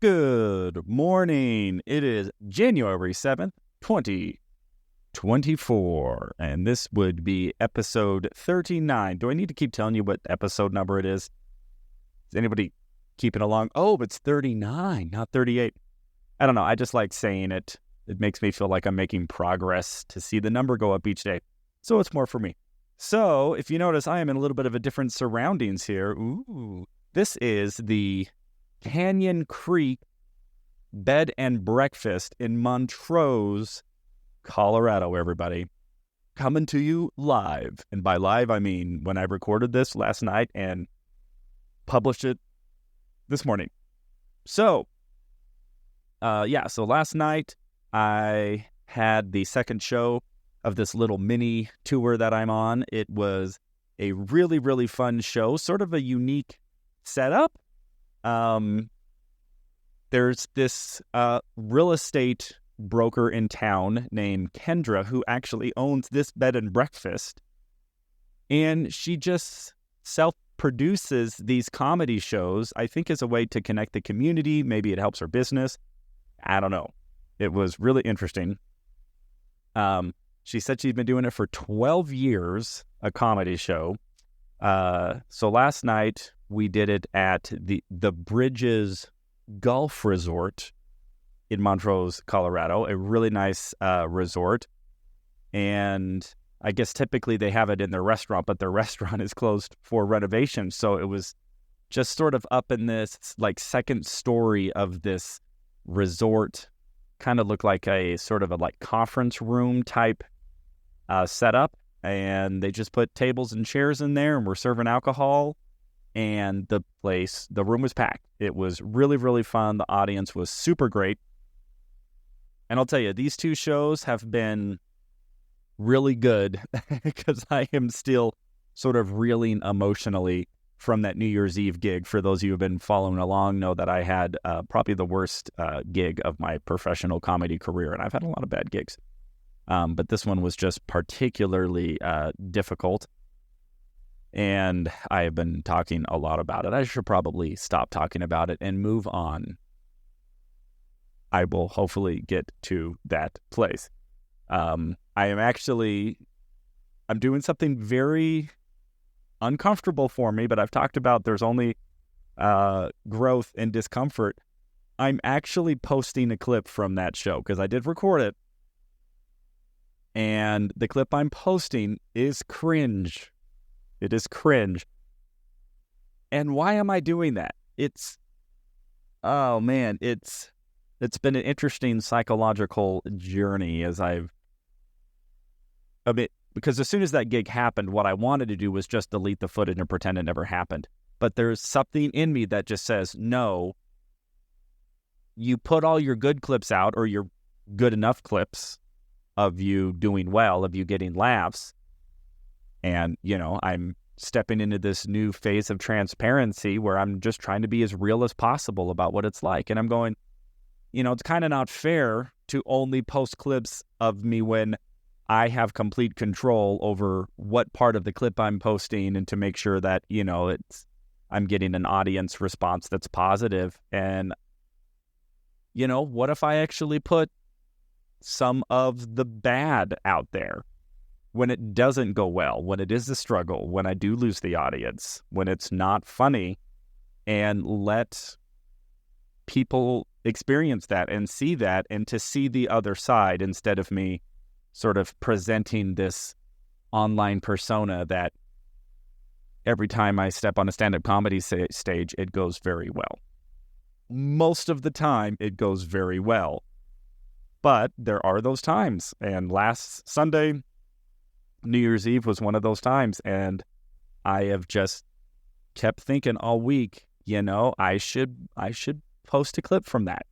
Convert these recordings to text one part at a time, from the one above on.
Good morning. It is January 7th, 2024, and this would be episode 39. Do I need to keep telling you what episode number it is? Is anybody keeping along? Oh, it's 39, not 38. I don't know. I just like saying it. It makes me feel like I'm making progress to see the number go up each day. So it's more for me. So if you notice, I am in a little bit of a different surroundings here. Ooh, this is the Canyon Creek Bed and Breakfast in Montrose, Colorado, everybody. Coming to you live. And by live, I mean when I recorded this last night and published it this morning. So, so last night I had the second show of this little mini tour that I'm on. It was a really, really fun show, sort of a unique setup. There's this real estate broker in town named Kendra who actually owns this bed and breakfast. And she just self-produces these comedy shows, I think as a way to connect the community. Maybe it helps her business. I don't know. It was really interesting. She said she'd been doing it for 12 years, a comedy show. So last night we did it at the Bridges Golf Resort in Montrose, Colorado, a really nice resort. And I guess typically they have it in their restaurant, but their restaurant is closed for renovation. So it was just sort of up in this like second story of this resort, kind of looked like a sort of a like conference room type setup. And they just put tables and chairs in there and we're serving alcohol. And the room was packed. It was really, really fun. The audience was super great. And I'll tell you, these two shows have been really good because I am still sort of reeling emotionally from that New Year's Eve gig. For those of you who have been following along, know that I had probably the worst gig of my professional comedy career. And I've had a lot of bad gigs. But this one was just particularly difficult. And I have been talking a lot about it. I should probably stop talking about it and move on. I will hopefully get to that place. I'm doing something very uncomfortable for me, but I've talked about there's only growth and discomfort. I'm actually posting a clip from that show because I did record it. And the clip I'm posting is cringe. It is cringe. And why am I doing that? It's been an interesting psychological journey because as soon as that gig happened, what I wanted to do was just delete the footage and pretend it never happened. But there's something in me that just says, no, you put all your good clips out or your good enough clips of you doing well, of you getting laughs. And, I'm stepping into this new phase of transparency where I'm just trying to be as real as possible about what it's like. And I'm going, it's kind of not fair to only post clips of me when I have complete control over what part of the clip I'm posting and to make sure that, I'm getting an audience response that's positive. And, what if I actually put some of the bad out there? When it doesn't go well, when it is a struggle, when I do lose the audience, when it's not funny, and let people experience that and see that and to see the other side instead of me sort of presenting this online persona that every time I step on a stand-up comedy stage, it goes very well. Most of the time, it goes very well. But there are those times. And last Sunday, New Year's Eve was one of those times, and I have just kept thinking all week, I should post a clip from that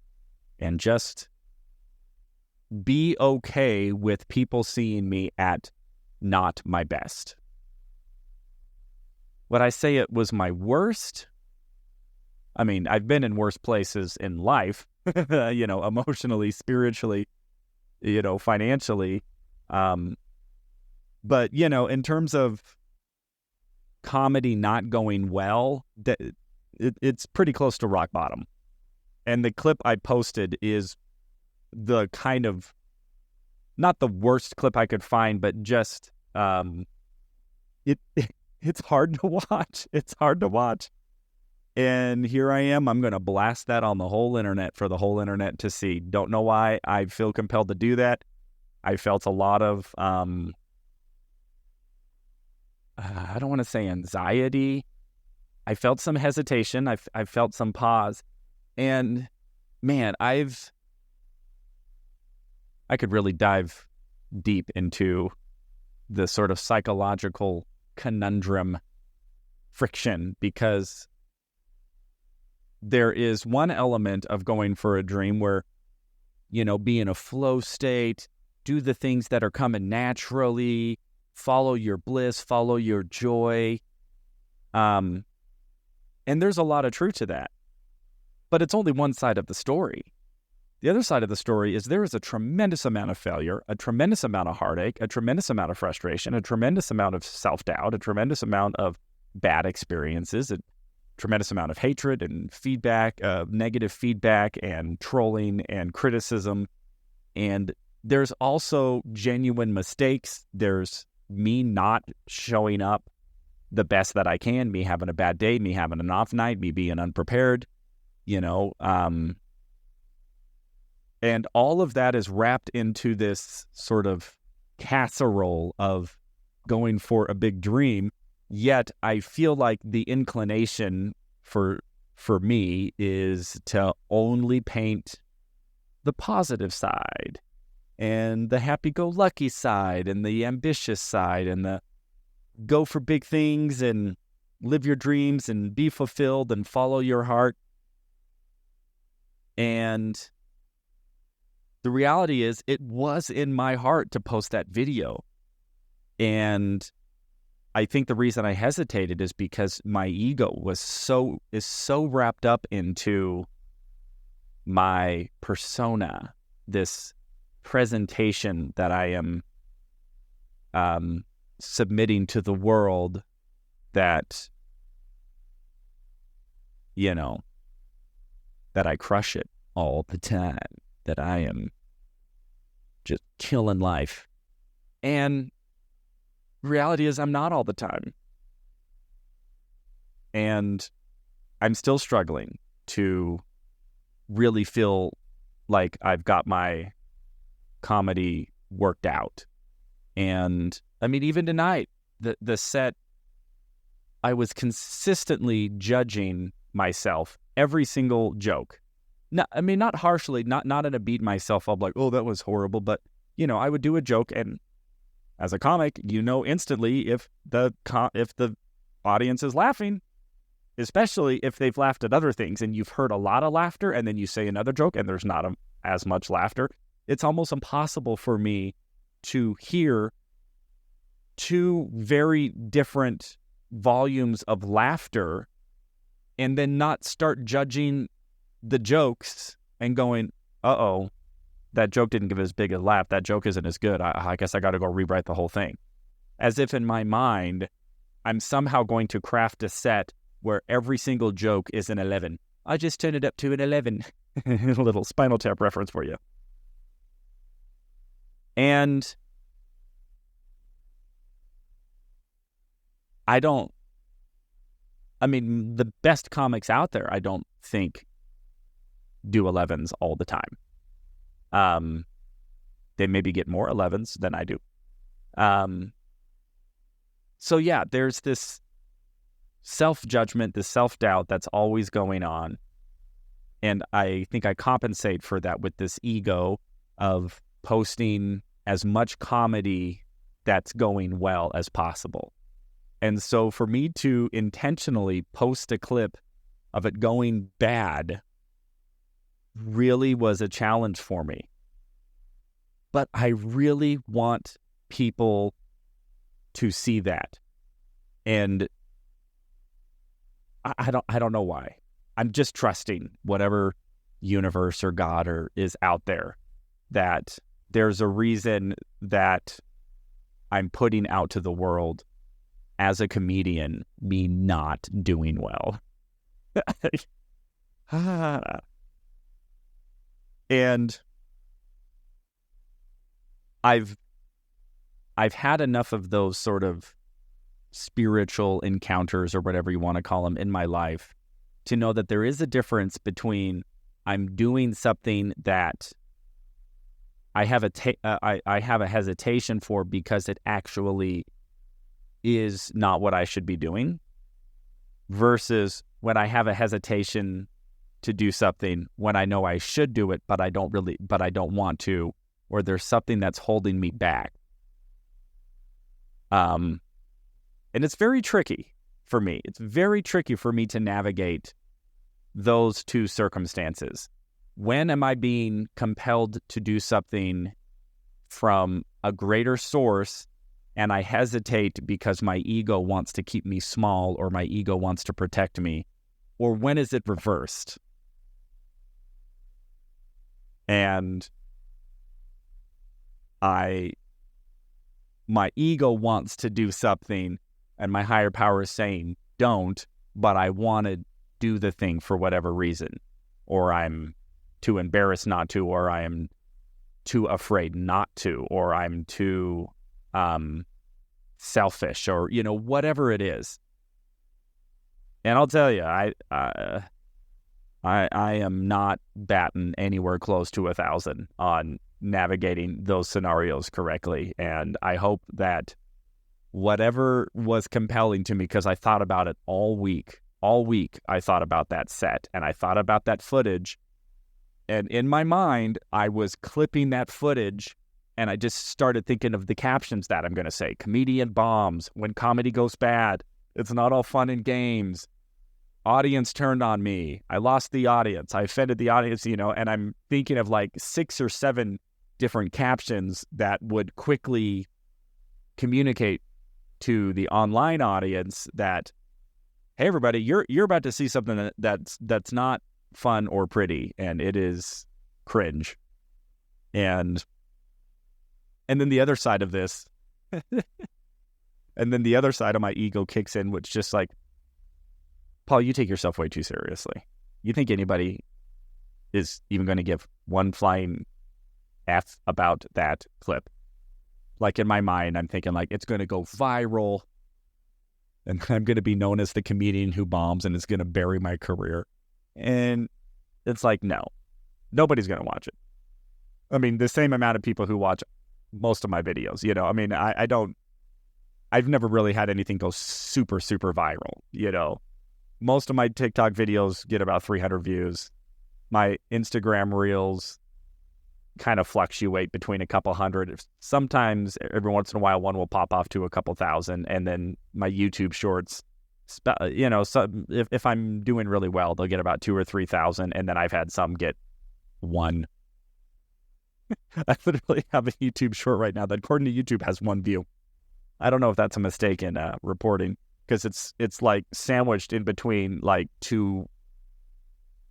and just be okay with people seeing me at not my best. Would I say it was my worst? I mean, I've been in worse places in life, emotionally, spiritually, financially. But, in terms of comedy not going well, it's pretty close to rock bottom. And the clip I posted is the kind of, not the worst clip I could find, but just, it's hard to watch. It's hard to watch. And here I am. I'm going to blast that on the whole internet for the whole internet to see. Don't know why I feel compelled to do that. I felt a lot of, I don't want to say anxiety. I felt some hesitation. I felt some pause. And man, I could really dive deep into the sort of psychological conundrum friction, because there is one element of going for a dream where, be in a flow state, do the things that are coming naturally, follow your bliss, follow your joy. And there's a lot of truth to that. But it's only one side of the story. The other side of the story is there is a tremendous amount of failure, a tremendous amount of heartache, a tremendous amount of frustration, a tremendous amount of self-doubt, a tremendous amount of bad experiences, a tremendous amount of hatred and feedback, negative feedback and trolling and criticism. And there's also genuine mistakes. There's me not showing up the best that I can, me having a bad day, me having an off night, me being unprepared, and all of that is wrapped into this sort of casserole of going for a big dream. Yet I feel like the inclination for me is to only paint the positive side and the happy-go-lucky side and the ambitious side and the go for big things and live your dreams and be fulfilled and follow your heart. And the reality is, it was in my heart to post that video. And I think the reason I hesitated is because my ego is so wrapped up into my persona, this presentation that I am submitting to the world, that, that I crush it all the time, that I am just killing life. And reality is, I'm not all the time. And I'm still struggling to really feel like I've got my comedy worked out. And I mean, even tonight, the set, I was consistently judging myself, every single joke. Not harshly, not in a beat myself up like, oh, that was horrible. But, I would do a joke, and as a comic, instantly if the audience is laughing, especially if they've laughed at other things and you've heard a lot of laughter and then you say another joke and there's not as much laughter. It's almost impossible for me to hear two very different volumes of laughter and then not start judging the jokes and going, uh-oh, that joke didn't give as big a laugh. That joke isn't as good. I guess I got to go rewrite the whole thing. As if in my mind, I'm somehow going to craft a set where every single joke is an 11. I just turned it up to an 11. A little Spinal Tap reference for you. And the best comics out there, I don't think do 11s all the time. They maybe get more 11s than I do. So yeah, there's this self-judgment, this self-doubt that's always going on. And I think I compensate for that with this ego of posting as much comedy that's going well as possible. And so for me to intentionally post a clip of it going bad really was a challenge for me. But I really want people to see that. And I don't know why. I'm just trusting whatever universe or God is out there, that there's a reason that I'm putting out to the world as a comedian me not doing well. And I've had enough of those sort of spiritual encounters or whatever you want to call them in my life to know that there is a difference between I'm doing something that I have I have a hesitation for because it actually is not what I should be doing, versus when I have a hesitation to do something when I know I should do it, but I don't want to, or there's something that's holding me back. And it's very tricky for me. It's very tricky for me to navigate those two circumstances. When am I being compelled to do something from a greater source and I hesitate because my ego wants to keep me small or my ego wants to protect me? Or when is it reversed? And my ego wants to do something and my higher power is saying, don't, but I want to do the thing for whatever reason. Or I'm too embarrassed not to, or I am too afraid not to, or I'm too selfish, or, whatever it is. And I'll tell you, I am not batting anywhere close to 1,000 on navigating those scenarios correctly. And I hope that whatever was compelling to me, because I thought about it all week, I thought about that set and I thought about that footage. And in my mind, I was clipping that footage and I just started thinking of the captions that I'm going to say. Comedian bombs, when comedy goes bad, it's not all fun and games. Audience turned on me. I lost the audience. I offended the audience, and I'm thinking of like 6 or 7 different captions that would quickly communicate to the online audience that, hey, everybody, you're about to see something that's not fun or pretty, and it is cringe. And then the other side of this, and then the other side of my ego kicks in, which just like, Paul, you take yourself way too seriously. You think anybody is even going to give one flying F about that clip? Like in my mind, I'm thinking like it's going to go viral and I'm going to be known as the comedian who bombs and it's going to bury my career. And it's like, no, nobody's going to watch it. I mean, the same amount of people who watch most of my videos, I mean, I've never really had anything go super, super viral, Most of my TikTok videos get about 300 views. My Instagram reels kind of fluctuate between a couple hundred. Sometimes, every once in a while, one will pop off to a couple thousand. And then my YouTube shorts, so if I'm doing really well, they'll get about 2,000 or 3,000. And then I've had some get 1. I literally have a YouTube short right now that, according to YouTube, has 1 view. I don't know if that's a mistake in reporting, because it's like sandwiched in between like 2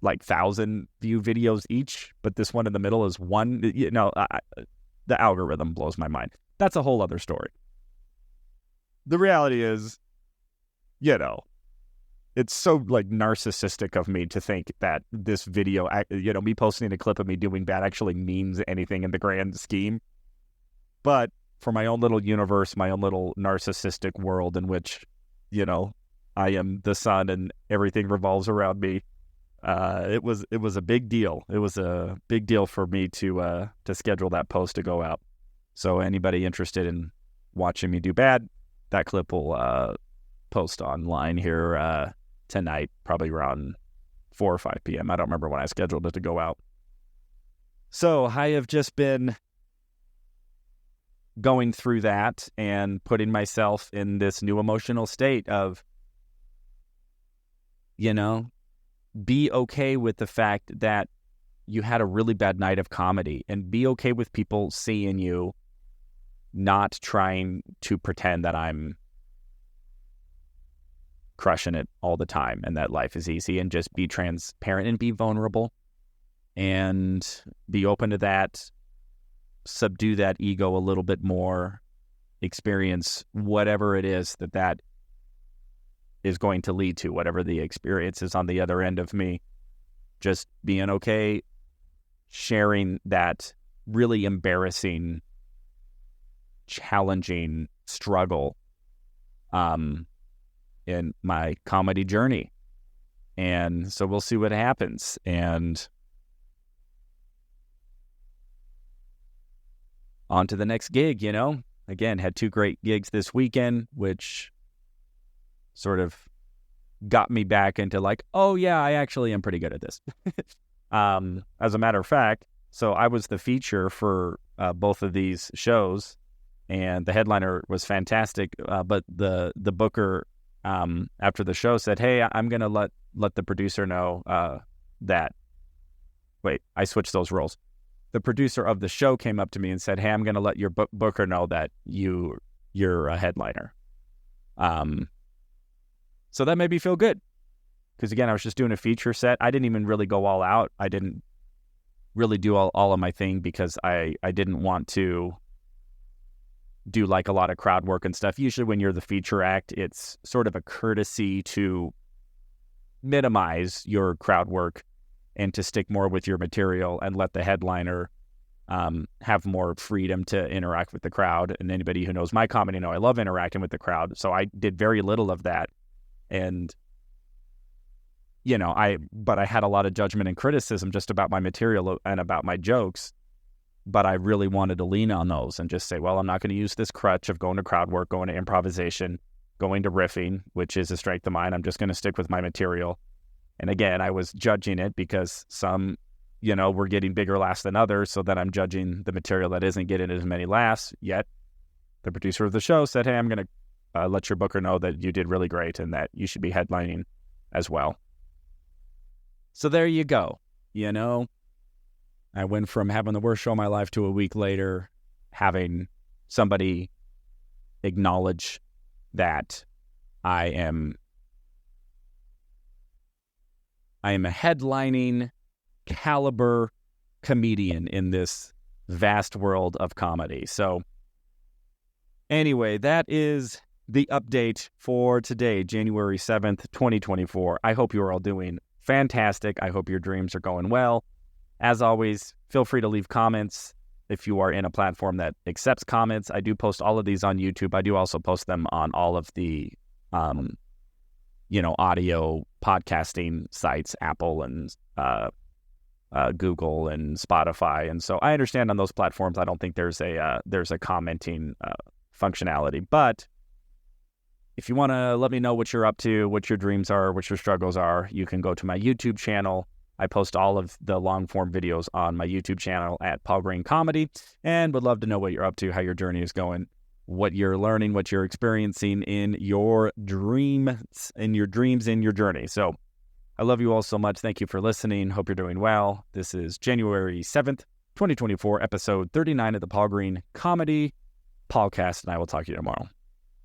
like 1,000 view videos each, but this one in the middle is 1. The algorithm blows my mind. That's a whole other story. The reality is, it's so like narcissistic of me to think that this video, me posting a clip of me doing bad actually means anything in the grand scheme. But for my own little universe, my own little narcissistic world in which, I am the sun and everything revolves around me. It was a big deal. It was a big deal for me to schedule that post to go out. So anybody interested in watching me do bad, that clip will post online here tonight, probably around 4 or 5 p.m. I don't remember when I scheduled it to go out. So I have just been going through that and putting myself in this new emotional state of, be okay with the fact that you had a really bad night of comedy, and be okay with people seeing you, not trying to pretend that I'm crushing it all the time and that life is easy, and just be transparent and be vulnerable and be open to that, subdue that ego a little bit more, experience whatever it is that is going to lead to, whatever the experience is on the other end of me, just being okay sharing that really embarrassing, challenging struggle in my comedy journey. And so we'll see what happens. And on to the next gig, Again, had 2 great gigs this weekend, which sort of got me back into like, oh yeah, I actually am pretty good at this. As a matter of fact, so I was the feature for both of these shows, and the headliner was fantastic. But the booker after the show said, "Hey, I'm gonna let the producer know that." Wait, I switched those roles. The producer of the show came up to me and said, "Hey, I'm gonna let your booker know that you're a headliner." So that made me feel good, because again, I was just doing a feature set. I didn't even really go all out. I didn't really do all of my thing because I didn't want to do like a lot of crowd work and stuff. Usually when you're the feature act, it's sort of a courtesy to minimize your crowd work and to stick more with your material and let the headliner have more freedom to interact with the crowd. And anybody who knows my comedy know I love interacting with the crowd. So I did very little of that. And, but I had a lot of judgment and criticism just about my material and about my jokes. But I really wanted to lean on those and just say, well, I'm not going to use this crutch of going to crowd work, going to improvisation, going to riffing, which is a strength of mine. I'm just going to stick with my material. And again, I was judging it because some, were getting bigger laughs than others. So then I'm judging the material that isn't getting as many laughs. Yet the producer of the show said, hey, I'm going to let your booker know that you did really great and that you should be headlining as well. So there you go. I went from having the worst show of my life to a week later having somebody acknowledge that I am a headlining caliber comedian in this vast world of comedy. So anyway, that is the update for today, January 7th, 2024. I hope you're all doing fantastic. I hope your dreams are going well. As always, feel free to leave comments if you are in a platform that accepts comments. I do post all of these on YouTube. I do also post them on all of the, audio podcasting sites, Apple and Google and Spotify. And so I understand on those platforms, I don't think there's a commenting functionality. But if you want to let me know what you're up to, what your dreams are, what your struggles are, you can go to my YouTube channel. I post all of the long-form videos on my YouTube channel at Paul Green Comedy, and would love to know what you're up to, how your journey is going, what you're learning, what you're experiencing in your dreams, in your journey. So I love you all so much. Thank you for listening. Hope you're doing well. This is January 7th, 2024, episode 39 of the Paul Green Comedy PaulCast, and I will talk to you tomorrow.